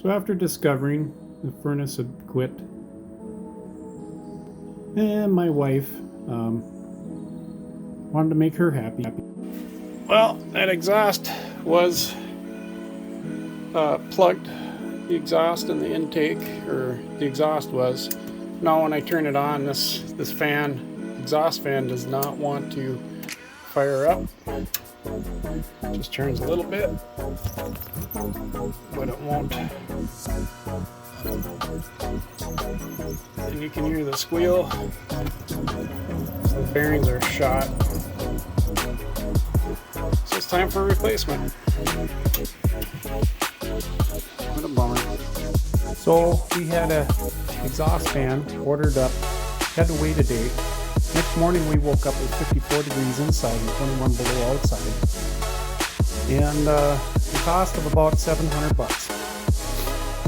So after discovering the furnace had quit, and my wife wanted to make her happy. Well, that exhaust was plugged, the exhaust and the intake, or the exhaust was. Now when I turn it on, this fan, exhaust fan, does not want to fire up. Just turns a little bit, but it won't. And you can hear the squeal. So the bearings are shot. So it's time for a replacement. What a bummer. So we had a exhaust fan ordered up, had to wait a day. Next morning we woke up with 54 degrees inside and 21 below outside. And the cost of about $700.